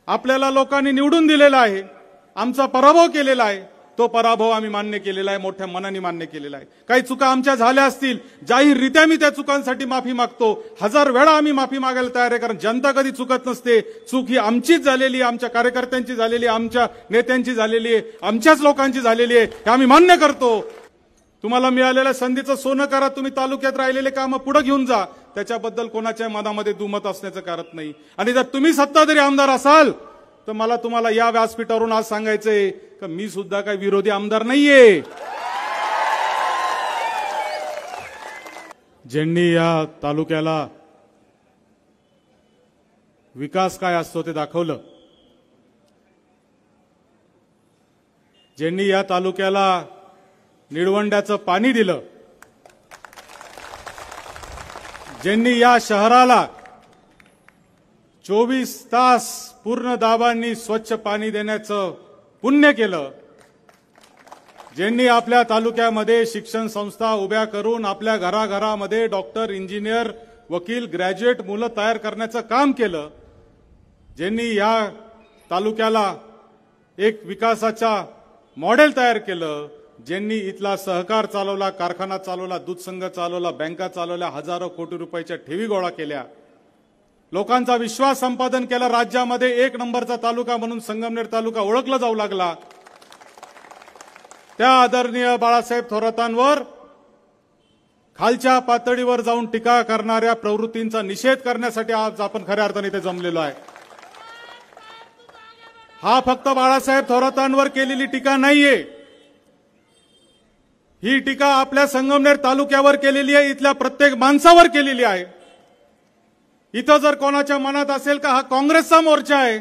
आपल्याला लोकांनी निवडून दिलेला आहे, आमचा पराभव केलेला आहे, तो पराभव आम्ही मान्य केलेला आहे, मोठ्या मनाने मान्य केलेला आहे। काही चुका आमच्या झाल्या असतील, जाहीररित्या मी त्या चुकांसाठी माफी मागतो, 1000 वेळा आम्ही माफी मागायला तयार आहे, कारण जनता कधी चुकत नसते। चूक ही आमचीच झालेली आहे, आमच्या कार्यकर्त्यांची झालेली आहे, आमच्या नेत्यांची झालेली आहे, आमच्याच लोकांची झालेली आहे, हे आम्ही मान्य करतो। तुम्हाला मिळालेल्या संधीचं सोनं करा, तुम्ही तालुक्यात राहिलेले कामं पुढे घेऊन जा, त्याच्याबद्दल कोणाच्या मनामध्ये दुमत असण्याचं कारण नाही। आणि जर तुम्ही सत्ताधारी आमदार असाल तर मला तुम्हाला या व्यासपीठावरून आज सांगायचंय की मी सुद्धा काही विरोधी आमदार नाहीये। ज्यांनी या तालुक्याला विकास काय असतो ते दाखवलं, ज्यांनी या तालुक्याला निळवंड्याचं पाणी दिलं, ज्यांनी या शहराला 24 तास पूर्ण दाबांनी स्वच्छ पाणी देण्याचं पुण्य केलं, ज्यांनी आपल्या तालुक्यामध्ये शिक्षण संस्था उभ्या करून आपल्या घराघरामध्ये डॉक्टर, इंजिनियर, वकील, ग्रॅज्युएट मुलं तयार करण्याचं काम केलं, ज्यांनी या तालुक्याला एक विकासाचा मॉडेल तयार केलं, ज्यांनी इथला सहकार चालवला, कारखाना चालवला, दूध संघ चालवला, बँका चालवल्या, हजारो कोटी रुपयाच्या ठेवी गोळा केल्या, लोकांचा विश्वास संपादन केला, राज्यामध्ये 1 नंबरचा तालुका म्हणून संगमनेर तालुका ओळखला जाऊ लागला, त्या आदरणीय बाळासाहेब थोरातांवर खालच्या पातळीवर जाऊन टीका करणाऱ्या प्रवृत्तींचा निषेध करण्यासाठी आज आपण खऱ्या अर्थाने इथे जमलेलो आहे। हा फक्त बाळासाहेब थोरातांवर केलेली टीका नाहीये, ही टीका आपल्या संगमनेर तालुक्यावर केलेली आहे, इथल्या प्रत्येक माणसावर केलेली आहे। इथं जर कोणाच्या मनात असेल का हा काँग्रेसचा मोर्चा आहे,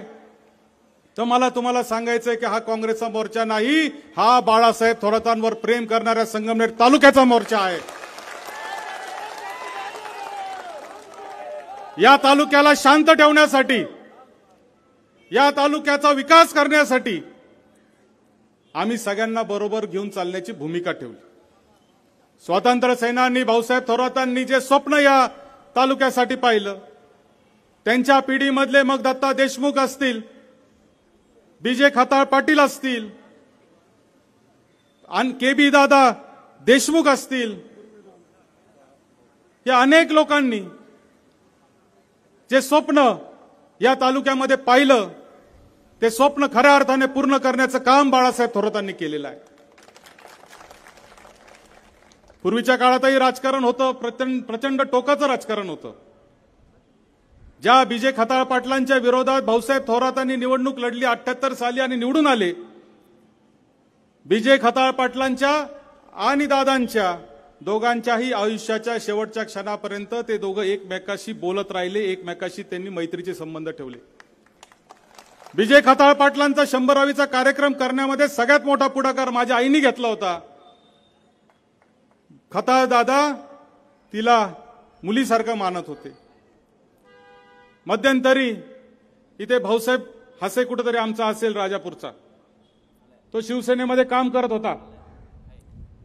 तर मला तुम्हाला सांगायचंय की हा काँग्रेसचा मोर्चा नाही, हा बाळासाहेब थोरातांवर प्रेम करणाऱ्या संगमनेर तालुक्याचा मोर्चा आहे। या तालुक्याला शांत ठेवण्यासाठी, या तालुक्याचा विकास करण्यासाठी आम्ही सगळ्यांना बरोबर घेऊन चालण्याची भूमिका ठेवली। स्वातंत्र्य सेनानी भाऊसाहेब थोरातांनी जे स्वप्न या तालुक्यासाठी पाहिलं, त्यांच्या पिढीमधले मग दत्ता देशमुख असतील, बीजे खताळ पाटील असतील, केबी दादा देशमुख असतील, या अनेक लोकांनी जे स्वप्न या तालुक्यामध्ये पाहिलं, ते स्वप्न खऱ्या अर्थाने पूर्ण करण्याचं काम बाळासाहेब थोरातांनी केलेलं आहे। पूर्वीच्या काळातही राजकारण होतं, प्रचंड टोकाचं राजकारण होतं। ज्या बीजे खताळ पाटलांच्या विरोधात भाऊसाहेब थोरातांनी निवडणूक लढली 78 साली आणि निवडून आले, बीजे खताळ पाटलांच्या आणि दादांच्या दोघांच्याही आयुष्याच्या शेवटच्या क्षणापर्यंत ते दोघं एकमेकाशी बोलत राहिले, एकमेकाशी त्यांनी मैत्रीचे संबंध ठेवले। बीजे खताळ पाटलांचा 100वीचा कार्यक्रम करण्यामध्ये सगळ्यात मोठा पुढाकार माझ्या आईने घेतला होता। खताळ दादा तिला मुलीसारखं मानत होते। मध्यंतरी इथे भाऊसाहेब हसे कुठेतरी आमचा असेल राजापूरचा, तो शिवसेनेमध्ये काम करत होता।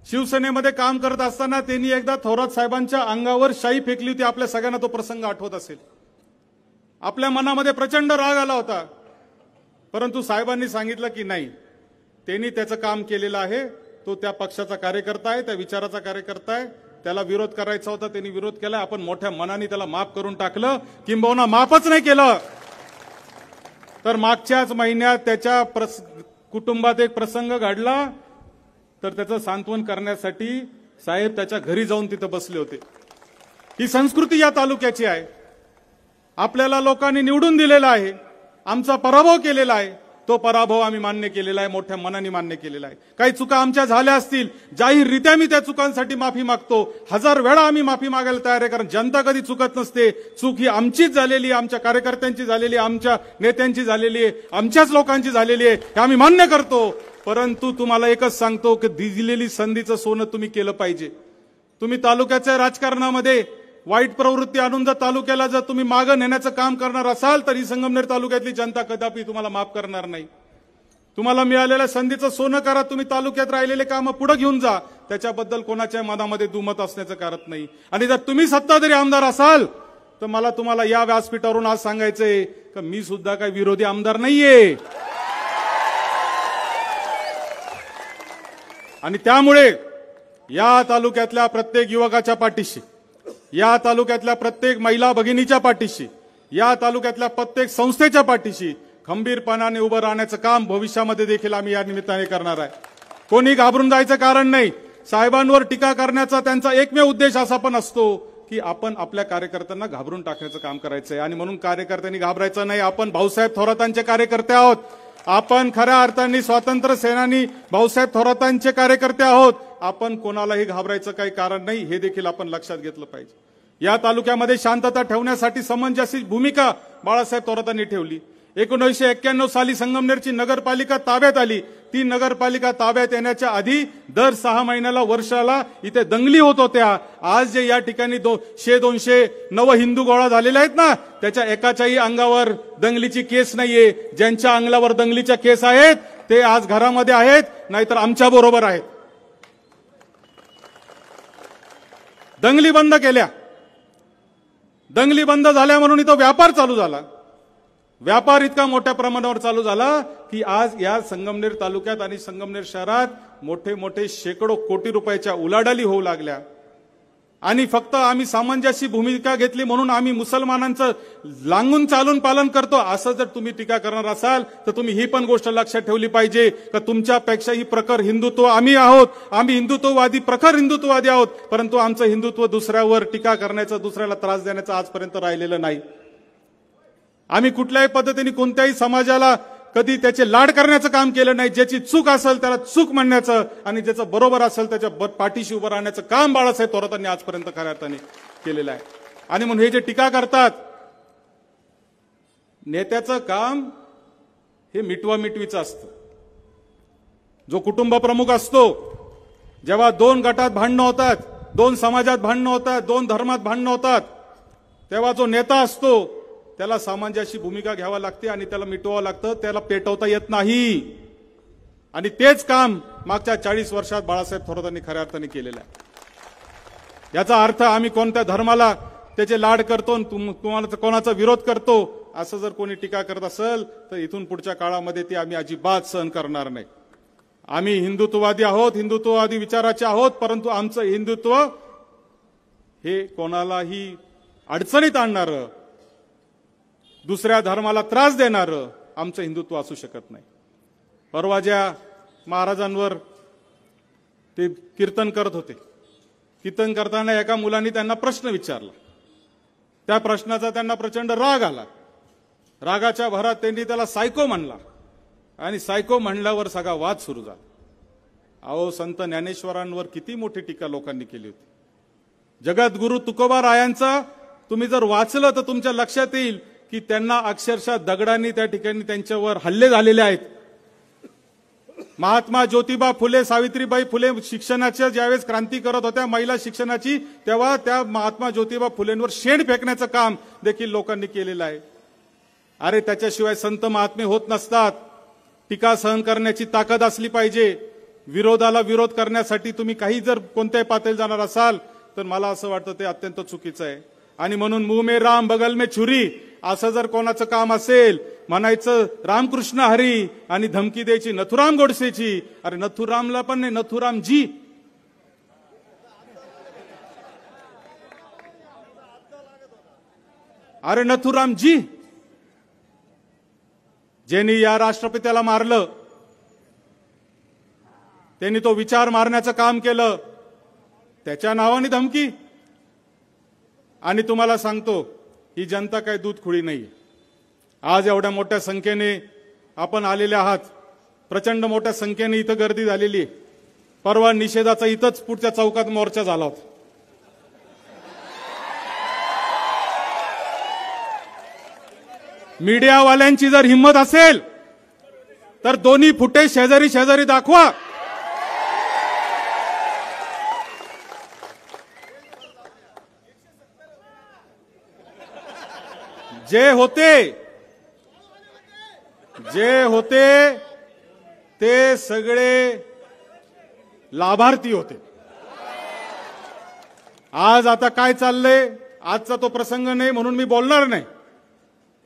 शिवसेनेमध्ये काम करत असताना त्यांनी एकदा थोरात साहेबांच्या अंगावर शाई फेकली होती, आपल्या सगळ्यांना तो प्रसंग आठवत असेल। आपल्या मनामध्ये प्रचंड राग आला होता, परंतु साहेबांनी सांगितलं की नाही, त्यांनी त्याचं काम केलेलं आहे, तो त्या पक्षाचा कार्यकर्ता आहे, त्या विचाराचा कार्यकर्ता आहे, त्याला विरोध करायचा होता, त्यांनी विरोध केला, आपण मोठ्या मनाने त्याला माफ करून टाकलं, किंबहुना माफच नाही केलं तर मागच्याच महिन्यात त्याच्या कुटुंबात एक प्रसंग घडला, तर त्याचं सांत्वन करण्यासाठी साहेब त्याच्या घरी जाऊन तिथं बसले होते। ही संस्कृती या तालुक्याची आहे, आपल्याला लोकांनी निवडून दिलेला आहे, आमचा पराभव केलेला आहे, तो पराभव आम्ही मान्य केलेला आहे, मोठ्या मनाने मान्य केलेला आहे। काही चुका आमच्या झाल्या असतील, जाहीररित्या मी त्या चुकांसाठी माफी मागतो, 1000 वेळा आम्ही माफी मागायला तयार आहे, कारण जनता कधी चुकत नसते। चूक ही आमचीच झालेली आहे, आमच्या कार्यकर्त्यांची झालेली आहे, आमच्या नेत्यांची झालेली आहे, आमच्याच लोकांची झालेली आहे, हे आम्ही मान्य करतो। परंतु तुम्हाला एकच सांगतो की दिलेली संधीचं सोनं तुम्ही केलं पाहिजे। तुम्ही तालुक्याच्या राजकारणामध्ये वाईट प्रवृत्ती आणून जर तालुक्याला जर तुम्ही मागे नेण्याचं काम करणार असाल, तर ही संगमनेर तालुक्यातली जनता कदापि तुम्हाला माफ करणार नाही। तुम्हाला मिळालेल्या संधीचं सोनं करा, तुम्ही तालुक्यात राहिलेले कामं पुढे घेऊन जा, त्याच्याबद्दल कोणाच्या मनामध्ये दुमत असण्याचं कारण नाही। आणि जर तुम्ही सत्ताधारी आमदार असाल तर मला तुम्हाला या व्यासपीठावरून आज सांगायचंय का मी सुद्धा काही विरोधी आमदार नाहीये. आणि त्यामुळे या तालुक्यातल्या प्रत्येक युवकाच्या पाठीशी, या तालुक्यातल्या प्रत्येक महिला भगिनीच्या पाठीशी, या तालुक्यातल्या प्रत्येक संस्थेच्या पाठीशी खंबीरपणाने उभं राहण्याचं काम भविष्यामध्ये देखील आम्ही या निमित्ताने करणार आहे. कोणी घाबरून जायचं कारण नाही. साहेबांवर टीका करण्याचा त्यांचा एकमेव उद्देश असा पण असतो की आपण आपल्या कार्यकर्त्यांना घाबरून टाकण्याचं काम करायचंय. आणि म्हणून कार्यकर्त्यांनी घाबरायचं नाही. आपण भाऊसाहेब थोरातांचे कार्यकर्ते आहोत. आपण खऱ्या अर्थाने स्वातंत्र्य सेनानी भाऊसाहेब थोरातांचे कार्यकर्ते आहोत. आपण कोणालाही घाबरायचं काही कारण नाही, हे देखील आपण लक्षात घेतलं पाहिजे. या तालुक्यामध्ये शांतता ठेवण्यासाठी समंजस भूमिका बाळासाहेब थोरातांनी ठेवली. 1991 साली संगमनेरची नगरपालिका ताब्यात आली. ती नगरपालिका ताब्यात येण्याच्या आधी दर 6 महिन्याला वर्षाला इथे दंगली होत होत्या. आज जे या ठिकाणी 100-200 नव हिंदू गोळा झालेले आहेत ना, त्याच्या एकाच्याही अंगावर दंगलीची केस नाहीये. ज्यांच्या अंगावर दंगलीच्या केस आहेत ते आज घरामध्ये आहेत, नाहीतर आमच्या बरोबर आहेत. दंगली बंद केल्या. दंगली बंद झाल्या म्हणून इथं व्यापार चालू झाला. व्यापार इतका मोठ्या प्रमाणावर चालू झाला की आज या संगमनेर तालुक्यात आणि संगमनेर शहरात मोठे मोठे शेकडो कोटी रुपयाच्या उलाढाली होऊ लागल्या. आणि फक्त आम्ही सामंजस्य भूमिका घेतली म्हणून आम्ही मुसलमानांचं लांगून चालून पालन करतो असं जर तुम्ही टीका करणार असाल तर तुम्ही ही पण गोष्ट लक्षात ठेवली पाहिजे की तुमच्यापेक्षाही प्रखर हिंदुत्व आम्ही आहोत. आम्ही हिंदुत्ववादी, प्रखर हिंदुत्ववादी आहोत. परंतु आमचं हिंदुत्व दुसऱ्यावर टीका करण्याचं, दुसऱ्याला त्रास देण्याचं आजपर्यंत राहिलेलं नाही. आम्ही कुठल्याही पद्धतीने कोणत्याही समाजाला कधी त्याचे लाड करण्याचं काम केलं नाही. ज्याची चूक असेल त्याला चूक म्हणण्याचं आणि ज्याचं बरोबर असेल त्याच्या पाठीशी उभं राहण्याचं काम बाळासाहेब थोरातांनी आजपर्यंत खऱ्या अर्थाने केलेलं आहे. आणि म्हणून हे जे टीका करतात, नेत्याचं काम हे मिटवा मिटवीचं असतं. जो कुटुंब प्रमुख असतो, जेव्हा 2 गटात भांडणं होतात, 2 समाजात भांडणं होतात, 2 धर्मात भांडणं होतात, तेव्हा जो नेता असतो त्याला सामंजस्य भूमिका घ्यावा लागते आणि त्याला मिटवावं लागतं. त्याला पेटवता येत नाही. आणि तेच काम मागच्या 40 वर्षात बाळासाहेब थोरातांनी खऱ्या अर्थाने केलेलं आहे. याचा अर्थ आम्ही कोणत्या धर्माला त्याचे लाड करतो, तुम्हाला कोणाचा विरोध करतो असं जर कोणी टीका करत असेल तर इथून पुढच्या काळामध्ये ती आम्ही अजिबात सहन करणार नाही. आम्ही हिंदुत्ववादी आहोत, हिंदुत्ववादी विचाराचे आहोत. परंतु आमचं हिंदुत्व हे कोणालाही अडचणीत आणणारं, दुसऱ्या धर्माला त्रास देणारं आमचं हिंदुत्व असू शकत नाही. परवा ज्या महाराजांवर ते कीर्तन करत होते, कीर्तन करताना एका मुलांनी त्यांना प्रश्न विचारला. त्या प्रश्नाचा त्यांना प्रचंड राग आला. रागाच्या भरात त्यांनी त्याला सायको म्हणला आणि सायको म्हणल्यावर सगळा वाद सुरू झाला. अहो, संत ज्ञानेश्वरांवर किती मोठी टीका लोकांनी केली होती. जगद्गुरु तुकोबारायांचा तुम्ही जर वाचलं तर तुमच्या लक्षात येईल की त्यांना अक्षरशः दगडांनी त्या ठिकाणी त्यांच्यावर हल्ले झालेले आहेत. महात्मा ज्योतिबा फुले, सावित्रीबाई फुले शिक्षणाच्या ज्यावेळेस क्रांती करत होत्या महिला शिक्षणाची, तेव्हा त्या महात्मा ज्योतिबा फुलेंवर शेण फेकण्याचं काम देखील लोकांनी केलेलं आहे. अरे, त्याच्याशिवाय संत महात्मे होत नसतात. टीका सहन करण्याची ताकद असली पाहिजे. विरोधाला विरोध करण्यासाठी तुम्ही काही जर कोणत्याही पातळीवर जाणार असाल तर मला असं वाटतं ते अत्यंत चुकीचं आहे. आणि म्हणून मुंह में राम बगल में छुरी असं जर कोणाचं काम असेल, म्हणायचं रामकृष्ण हरी आणि धमकी द्यायची नथुराम गोडसेची. अरे, नथुरामला पण नाही, नथुरामजी. अरे, नथुरामजी ज्यांनी या राष्ट्रपित्याला मारलं, त्यांनी तो विचार मारण्याचं काम केलं, त्याच्या नावाने धमकी. आणि तुम्हाला सांगतो, ही जनता काही दूध खुळी नाही. आज एवढ्या मोठ्या संख्येने आपण आलेले आहात. प्रचंड मोठ्या संख्येने इथं गर्दी झालेली आहे. परवा निषेधाचा इथंच पुढच्या चौकात मोर्चा झाला होता. मीडियावाल्यांची जर हिंमत असेल तर दोन्ही फुटेज शेजारी शेजारी दाखवा. जे होते ते सगळे लाभार्थी होते. आज आता काय चाललंय, आजचा तो प्रसंग नाही म्हणून मी बोलणार नाही.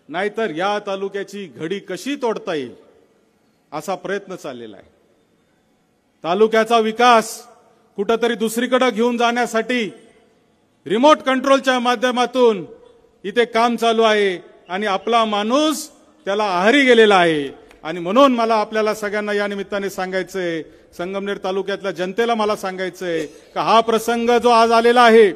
नाहीतर या तालुक्याची घडी कशी तोडता येईल असा प्रयत्न चाललेला आहे। तालुक्याचा विकास कुठेतरी दुसरीकडे घेऊन जाण्यासाठी रिमोट कंट्रोलच्या माध्यमातून इथे काम चालू आहे आणि आपला माणूस त्याला आहारी गेलेला आहे। आणि म्हणून मला आपल्याला सगळ्यांना या निमित्ताने सांगायचंय, संगमनेर तालुक्यातल्या जनतेला मला सांगायचंय की हा प्रसंग जो आज आलेला आहे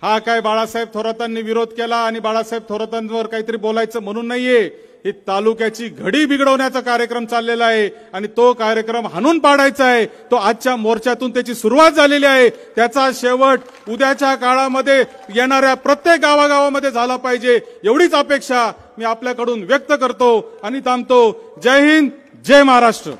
हा काय बाळासाहेब थोरातांनी विरोध केला आणि बाळासाहेब थोरातांवर काहीतरी बोलायचं म्हणून नाहीये। ही तालुक्याची घडी बिघडवण्याचा कार्यक्रम चाललेला आहे आणि तो कार्यक्रम हाणून पाडायचा आहे। तो आजच्या मोर्चातून त्याची सुरुवात झालेली आहे, त्याचा शेवट उद्याच्या काळामध्ये येणाऱ्या प्रत्येक गावागावामध्ये झाला पाहिजे एवढीच अपेक्षा मी आपल्याकडून व्यक्त करतो आणि थांबतो। जय हिंद, जय महाराष्ट्र।